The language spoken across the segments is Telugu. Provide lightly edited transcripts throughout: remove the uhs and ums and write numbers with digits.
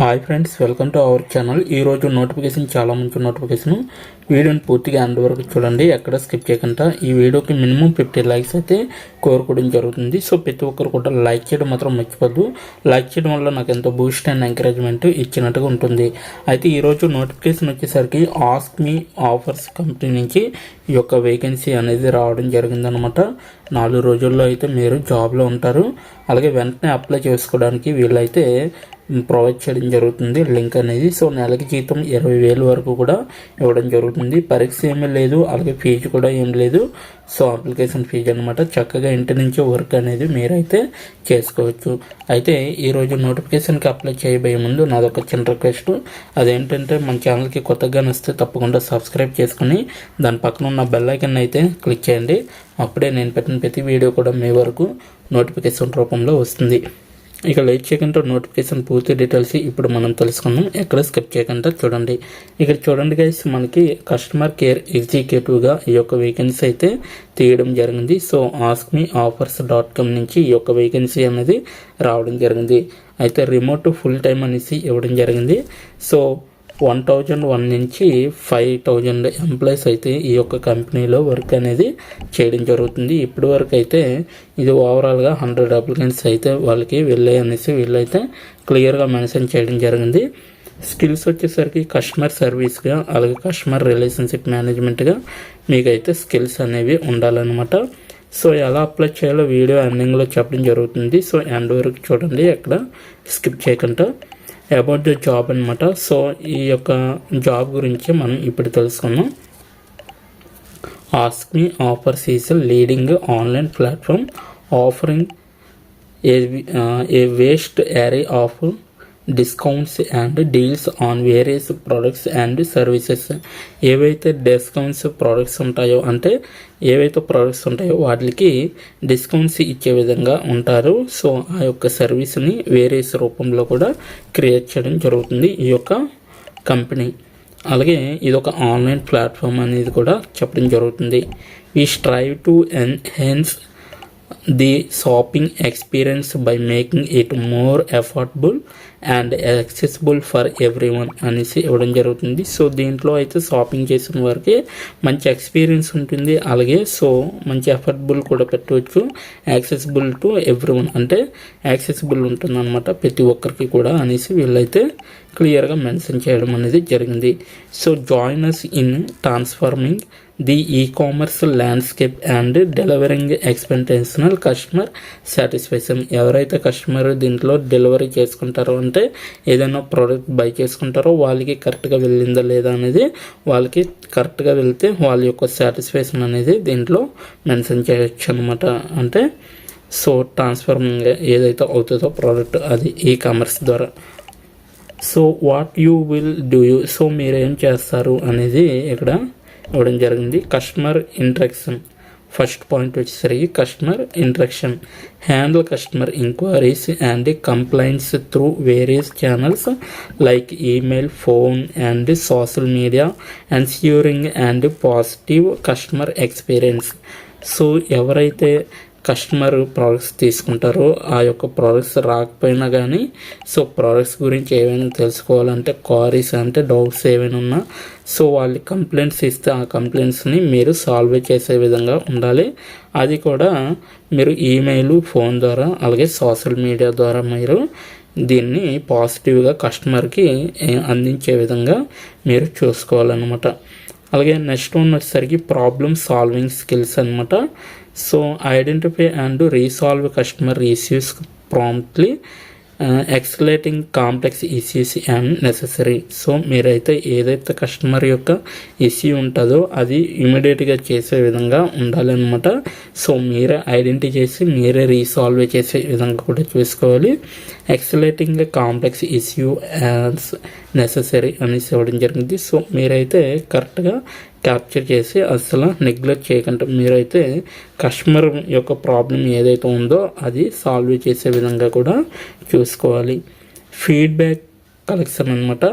Hi friends, welcome to our channel. ఈరోజు నోటిఫికేషన్ చాలా మంచి నోటిఫికేషన్. వీడియోని పూర్తిగా ఎండ్ వరకు చూడండి, ఎక్కడ స్కిప్ చేయకుండా. ఈ వీడియోకి మినిమం 50 లైక్స్ అయితే కోరుకోవడం జరుగుతుంది. సో ప్రతి ఒక్కరు కూడా లైక్ చేయడం మాత్రం మర్చిపోద్దు. లైక్ చేయడం వల్ల నాకు ఎంతో బూస్ట్ అండ్ ఎంకరేజ్మెంట్ ఇచ్చినట్టుగా ఉంటుంది. అయితే ఈరోజు నోటిఫికేషన్ వచ్చేసరికి ఆస్క్ మీ ఆఫర్స్ కంపెనీ నుంచి ఈ యొక్క వేకెన్సీ అనేది రావడం జరిగిందనమాట. 4 రోజుల్లో అయితే మీరు జాబ్లో ఉంటారు. అలాగే వెంటనే అప్లై చేసుకోవడానికి వీళ్ళైతే ప్రొవైడ్ చేయడం జరుగుతుంది లింక్ అనేది. సో నెలకి జీతం 20,000 వరకు కూడా ఇవ్వడం జరుగుతుంది. పరీక్ష ఏమీ లేదు, అలాగే ఫీజు కూడా ఏం లేదు. సో అప్లికేషన్ ఫీజు అనమాట. చక్కగా ఇంటి నుంచి వర్క్ అనేది మీరైతే చేసుకోవచ్చు. అయితే ఈరోజు నోటిఫికేషన్కి అప్లై చేయబోయే ముందు నాదొక చిన్న రిక్వెస్ట్. అదేంటంటే మన ఛానల్కి కొత్తగా వస్తే తప్పకుండా సబ్స్క్రైబ్ చేసుకుని దాని పక్కన ఉన్న బెల్ ఐకాన్ అయితే క్లిక్ చేయండి. అప్పుడే నేను పెట్టిన ప్రతి వీడియో కూడా మీ వరకు నోటిఫికేషన్ రూపంలో వస్తుంది. ఇక లేట్ చేయకుండా నోటిఫికేషన్ పూర్తి డీటెయిల్స్ ఇప్పుడు మనం తెలుసుకుందాం. ఎక్కడ స్కిప్ చేయకుండా చూడండి. ఇక్కడ చూడండి గైస్, మనకి కస్టమర్ కేర్ ఎగ్జిక్యూటివ్గా ఈ యొక్క వేకెన్సీ అయితే తీయడం జరిగింది. సో askmeoffers.com నుంచి ఈ యొక్క వేకెన్సీ అనేది రావడం జరిగింది. అయితే రిమోట్ ఫుల్ టైం అనేసి ఇవ్వడం జరిగింది. సో 1,001 నుంచి 5,000 ఎంప్లాయీస్ అయితే ఈ యొక్క కంపెనీలో వర్క్ అనేది చేయడం జరుగుతుంది. ఇప్పటి వరకు అయితే ఇది ఓవరాల్గా 100 అప్లికెంట్స్ అయితే వాళ్ళకి వెళ్ళాయి అనేసి వీళ్ళైతే క్లియర్గా మెన్షన్ చేయడం జరిగింది. స్కిల్స్ వచ్చేసరికి కస్టమర్ సర్వీస్గా, అలాగే కస్టమర్ రిలేషన్షిప్ మేనేజ్మెంట్గా మీకైతే స్కిల్స్ అనేవి ఉండాలన్నమాట. సో ఎలా అప్లై చేయాలో వీడియో ఎండింగ్లో చెప్పడం జరుగుతుంది. సో ఎండ్ వరకు చూడండి, ఎక్కడ స్కిప్ చేయకుండా. అబౌట్ ద జాబ్ అనమాట. సో ఈ యొక్క జాబ్ గురించి మనం ఇప్పుడు తెలుసుకుందాం. Ask me offers is leading online platform offering A waste array of discounts and deals on various products and services. ఏవైతే డిస్కౌంట్స్ ప్రొడక్ట్స్ ఉంటాయో, అంటే ఏవైతే ప్రొడక్ట్స్ ఉంటాయో వాటికి డిస్కౌంట్స్ ఇచ్చే విధంగా ఉంటారు. సో ఆ యొక్క సర్వీస్ని వేరియస్ రూపంలో కూడా క్రియేట్ చేయడం జరుగుతుంది ఈ యొక్క కంపెనీ. అలాగే ఇది ఒక ఆన్లైన్ ప్లాట్ఫామ్ అనేది కూడా చెప్పడం జరుగుతుంది. We strive to enhance the shopping experience by making it more affordable and accessible for everyone అనేసి ఇవ్వడం జరుగుతుంది. సో దీంట్లో అయితే షాపింగ్ చేసిన వారికి మంచి ఎక్స్పీరియన్స్ ఉంటుంది. అలాగే సో మంచి అఫోర్డబుల్ కూడా పెట్టవచ్చు. యాక్సెసిబుల్ టు ఎవ్రీవన్ అంటే యాక్సెసిబుల్ ఉంటుంది అనమాట ప్రతి ఒక్కరికి కూడా అనేసి వీళ్ళైతే క్లియర్గా మెన్షన్ చేయడం అనేది జరిగింది. So join us in transforming the e-commerce landscape and delivering exceptional customer satisfaction. ఎవరైతే కస్టమర్ దీంట్లో డెలివరీ చేసుకుంటారో, అంటే ఏదైనా ప్రోడక్ట్ బై చేసుకుంటారో వాళ్ళకి కరెక్ట్గా వెళ్ళిందా లేదా అనేది, వాళ్ళకి కరెక్ట్గా వెళ్తే వాళ్ళ యొక్క సాటిస్ఫాక్షన్ అనేది దీంట్లో మెన్షన్ చేయొచ్చు అనమాట. అంటే సో ట్రాన్స్ఫార్మింగ్ ఏదైతే అవుతుందో ప్రోడక్ట్, అది ఈ-కామర్స్ ద్వారా. So what you will do you, so మీరేం చేస్తారు అనేది ఇక్కడ ఇవ్వడం జరిగింది. కస్టమర్ ఇంటరాక్షన్ ఫస్ట్ పాయింట్ వచ్చేసరికి customer interaction. Handle customer enquiries and complaints through various channels like email, phone and social media, ensuring and positive customer experience. So ఎవరైతే కస్టమర్ ప్రోడక్ట్స్ తీసుకుంటారో ఆ యొక్క ప్రోడక్ట్స్ రాకపోయినా కానీ, సో ప్రోడక్ట్స్ గురించి ఏమైనా తెలుసుకోవాలంటే, క్వారీస్ అంటే డౌట్స్ ఏమైనా ఉన్నా, సో వాళ్ళు కంప్లైంట్స్ ఇస్తే ఆ కంప్లైంట్స్ని మీరు సాల్వ్ చేసే విధంగా ఉండాలి. అది కూడా మీరు ఈమెయిల్, ఫోన్ ద్వారా, అలాగే సోషల్ మీడియా ద్వారా మీరు దీన్ని పాజిటివ్గా కస్టమర్కి అందించే విధంగా మీరు చూసుకోవాలన్నమాట. అలాగే నెక్స్ట్ వన్ వచ్చేసరికి ప్రాబ్లమ్ సాల్వింగ్ స్కిల్స్ అనమాట. So identify and resolve customer issues promptly, escalating complex issues and necessary. So మీరైతే ఏదైతే కస్టమర్ యొక్క ఇష్యూ ఉంటుందో అది ఇమీడియట్గా చేసే విధంగా ఉండాలన్నమాట. సో మీరే ఐడెంటిఫై చేసి మీరే రీసాల్వ్ చేసే విధంగా కూడా చూసుకోవాలి. ఎక్స్కలేటింగ్ కాంప్లెక్స్ ఇష్యూ యాజ్ నెసెసరీ అనేసి ఇవ్వడం జరిగింది. సో మీరైతే కరెక్ట్గా క్యాప్చర్ చేసి అసలు నెగ్లెక్ట్ చేయకుండా మీరైతే కస్టమర్ యొక్క ప్రాబ్లం ఏదైతే ఉందో అది సాల్వ్ చేసే విధంగా కూడా చూసుకోవాలి. ఫీడ్బ్యాక్ కలెక్షన్ అనమాట.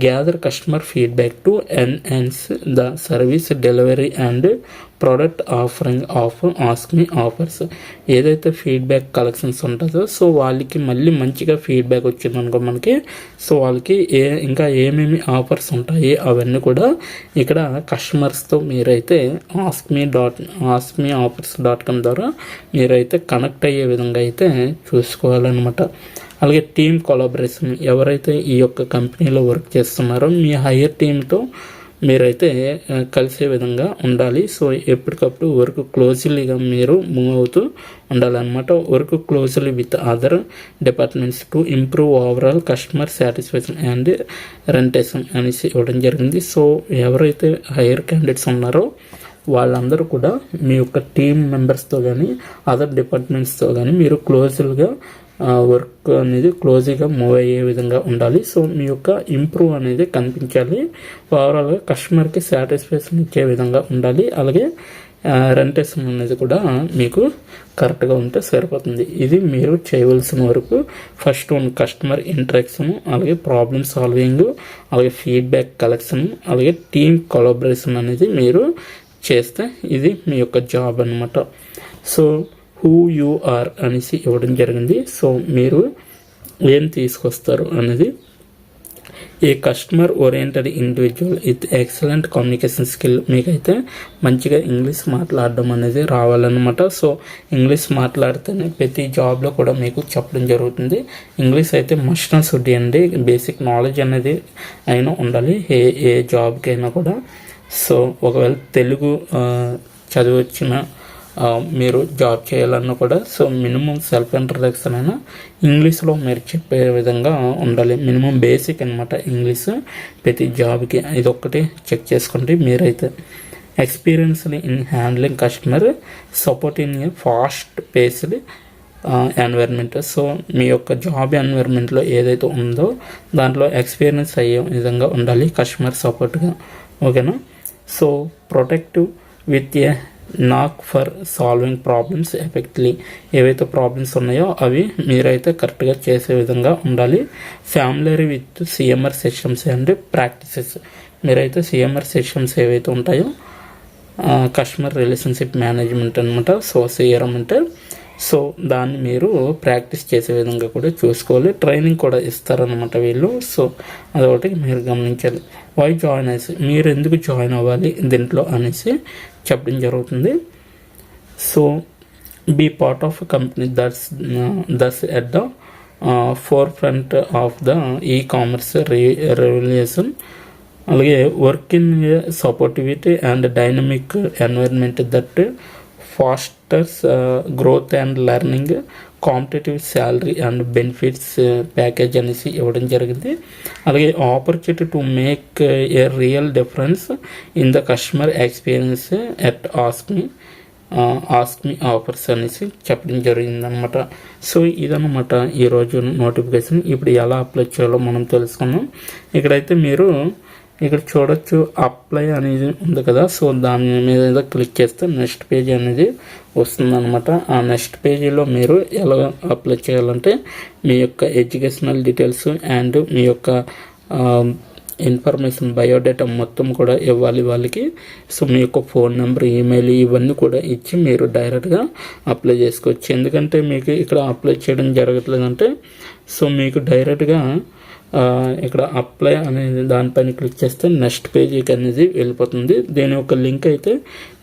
Gather customer feedback to enhance the service delivery and product offering of ask me offers. ఏదైతే ఫీడ్బ్యాక్ కలెక్షన్స్ ఉంటుందో సో వాళ్ళకి మళ్ళీ మంచిగా ఫీడ్బ్యాక్ వచ్చిందనుకో మనకి, సో వాళ్ళకి ఇంకా ఏమేమి ఆఫర్స్ ఉంటాయి అవన్నీ కూడా ఇక్కడ కస్టమర్స్తో మీరైతే askme.askmeoffers.com ద్వారా మీరైతే కనెక్ట్ అయ్యే విధంగా అయితే చూసుకోవాలన్నమాట. అలాగే టీమ్ కొలాబరేషన్, ఎవరైతే ఈ యొక్క కంపెనీలో వర్క్ చేస్తున్నారో మీ హైయర్ టీమ్తో మీరైతే కలిసే విధంగా ఉండాలి. సో ఎప్పటికప్పుడు వర్క్ క్లోజ్లీగా మీరు మూవ్ అవుతూ ఉండాలన్నమాట. Work closely with other departments to improve overall customer satisfaction and retention అనేసి ఇవ్వడం జరిగింది. సో ఎవరైతే హైయర్ క్యాండిడేట్స్ ఉన్నారో వాళ్ళందరూ కూడా మీ యొక్క టీమ్ మెంబర్స్తో కానీ అదర్ డిపార్ట్మెంట్స్తో కానీ మీరు క్లోజ్గా వర్క్ అనేది క్లోజ్గా మూవ్ అయ్యే విధంగా ఉండాలి. సో మీ యొక్క ఇంప్రూవ్ అనేది కనిపించాలి. ఓవరాల్గా కస్టమర్కి సాటిస్ఫాక్షన్ ఇచ్చే విధంగా ఉండాలి. అలాగే రెంటేషన్ అనేది కూడా మీకు కరెక్ట్గా ఉంటే సరిపోతుంది. ఇది మీరు చేయవలసిన వరకు ఫస్ట్ వన్ కస్టమర్ ఇంటరాక్షన్, అలాగే ప్రాబ్లమ్ సాల్వింగ్, అలాగే ఫీడ్బ్యాక్ కలెక్షన్, అలాగే టీమ్ కొలాబరేషన్ అనేది మీరు చేస్తే ఇది మీ యొక్క జాబ్ అనమాట. సో హూ యూ ఆర్ అనేసి ఇవ్వడం జరిగింది. సో మీరు ఏం తీసుకొస్తారు అనేది a customer oriented individual with excellent communication skill. మీకైతే మంచిగా ఇంగ్లీష్ మాట్లాడడం అనేది రావాలన్నమాట. సో ఇంగ్లీష్ మాట్లాడితేనే ప్రతి జాబ్లో కూడా మీకు చెప్పడం జరుగుతుంది. ఇంగ్లీష్ అయితే మస్ట్ అండ్ షుడ్ అండి, బేసిక్ నాలెడ్జ్ అనేది అయినా ఉండాలి ఏ జాబ్కైనా కూడా. సో ఒకవేళ తెలుగు చదివచ్చిన మీరు జాబ్ చేయాలన్నా కూడా సో మినిమం సెల్ఫ్ ఇంట్రడక్షన్ అయినా ఇంగ్లీష్లో మీరు చెప్పే విధంగా ఉండాలి. మినిమం బేసిక్ అనమాట ఇంగ్లీష్ ప్రతి జాబ్కి. ఇది ఒక్కటి చెక్ చేసుకోండి. మీరైతే experienced in handling customer support in a fast paced environment. So మీ యొక్క జాబ్ ఎన్వైర్న్మెంట్లో ఏదైతే ఉందో దాంట్లో ఎక్స్పీరియన్స్ అయ్యే విధంగా ఉండాలి కస్టమర్ సపోర్ట్గా. ఓకేనా. సో ప్రొటెక్టివ్ విత్ ఏ నాక్ ఫర్ సాల్వింగ్ ప్రాబ్లమ్స్ ఎఫెక్ట్లీ. ఏవైతే ప్రాబ్లమ్స్ ఉన్నాయో అవి మీరైతే కరెక్ట్గా చేసే విధంగా ఉండాలి. Familiarity with CMR systems and practices. మీరైతే సిఎంఆర్ సిస్టమ్స్ ఏవైతే ఉంటాయో కస్టమర్ రిలేషన్షిప్ మేనేజ్మెంట్ అనమాట. సో సిఆర్ఎం అంటే సో దాన్ని మీరు ప్రాక్టీస్ చేసే విధంగా కూడా చూసుకోవాలి. ట్రైనింగ్ కూడా ఇస్తారనమాట వీళ్ళు. సో అదొకటి మీరు గమనించాలి. వై జాయిన్ అనేసి మీరు ఎందుకు జాయిన్ అవ్వాలి దీంట్లో అనేసి చెప్పడం జరుగుతుంది. So be part of company that's at the forefront of the e-commerce revolution. అలాగే work in supportive and dynamic environment that fosters growth and learning, competitive salary and benefits package అనేసి ఇవ్వడం జరిగింది. అలాగే opportunity to make a real difference in the customer experience at ask me offers అనేసి చెప్పడం జరిగిందనమాట. సో ఇదన్నమాట ఈరోజు నోటిఫికేషన్. ఇప్పుడు ఎలా అప్లై చేయాలో మనం తెలుసుకున్నాం. ఇక్కడైతే మీరు ఇక్కడ చూడొచ్చు అప్లై అనేది ఉంది కదా. సో దాని మీద క్లిక్ చేస్తే నెక్స్ట్ పేజ్ అనేది వస్తుందన్నమాట. ఆ నెక్స్ట్ పేజీలో మీరు ఎలా అప్లై చేయాలంటే మీ యొక్క ఎడ్యుకేషనల్ డీటెయిల్స్ అండ్ మీ యొక్క ఇన్ఫర్మేషన్ బయోడేటా మొత్తం కూడా ఇవ్వాలి వాళ్ళకి. సో మీ యొక్క ఫోన్ నెంబర్, ఈమెయిల్ ఇవన్నీ కూడా ఇచ్చి మీరు డైరెక్ట్గా అప్లై చేసుకోవచ్చు. ఎందుకంటే మీకు ఇక్కడ అప్లై చేయడం జరగట్లేదంటే సో మీకు డైరెక్ట్గా ఇక్కడ అప్లై అనేది దానిపైన క్లిక్ చేస్తే నెక్స్ట్ పేజీకి అనేది వెళ్ళిపోతుంది. దీని యొక్క లింక్ అయితే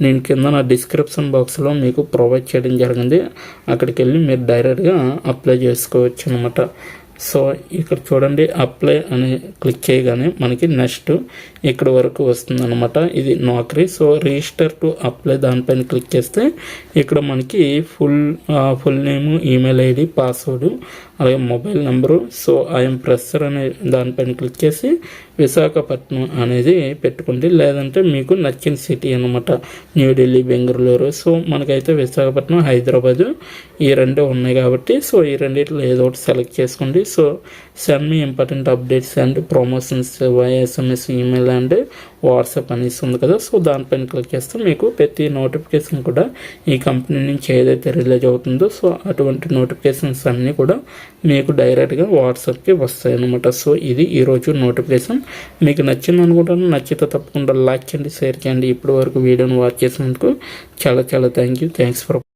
నేను కింద నా డిస్క్రిప్షన్ బాక్స్లో మీకు ప్రొవైడ్ చేయడం జరిగింది. అక్కడికి వెళ్ళి మీరు డైరెక్ట్గా అప్లై చేసుకోవచ్చు అనమాట. సో ఇక్కడ చూడండి అప్లై అని క్లిక్ చేయగానే మనకి నెక్స్ట్ ఇక్కడ వరకు వస్తుంది అనమాట. ఇది నౌకరీ. సో రిజిస్టర్ టు అప్లై దానిపైన క్లిక్ చేస్తే ఇక్కడ మనకి full name, email ID, password, అలాగే మొబైల్ నెంబరు. సో ఐఎమ్ ప్రెస్సర్ అనే దానిపైన క్లిక్ చేసి విశాఖపట్నం అనేది పెట్టుకోండి. లేదంటే మీకు నచ్చిన సిటీ అనమాట, న్యూఢిల్లీ, బెంగళూరు. సో మనకైతే విశాఖపట్నం, హైదరాబాదు ఈ రెండే ఉన్నాయి కాబట్టి సో ఈ రెండిట్లో ఏదో ఒకటి సెలెక్ట్ చేసుకోండి. So send me important updates and promotions via SMS, email and WhatsApp అనేసి ఉంది కదా. సో దానిపైన క్లిక్ చేస్తే మీకు ప్రతి నోటిఫికేషన్ కూడా ఈ కంపెనీ నుంచి ఏదైతే రిలీజ్ అవుతుందో సో అటువంటి నోటిఫికేషన్స్ అన్నీ కూడా మీకు డైరెక్ట్గా వాట్సాప్కి వస్తాయి అన్నమాట. సో ఇది ఈరోజు నోటిఫికేషన్. మీకు నచ్చింది అనుకుంటాను. నచ్చితే తప్పకుండా లైక్ చేయండి, షేర్ చేయండి. ఇప్పటి వరకు వీడియోని వాచ్ చేసినందుకు చాలా థ్యాంక్స్ ఫర్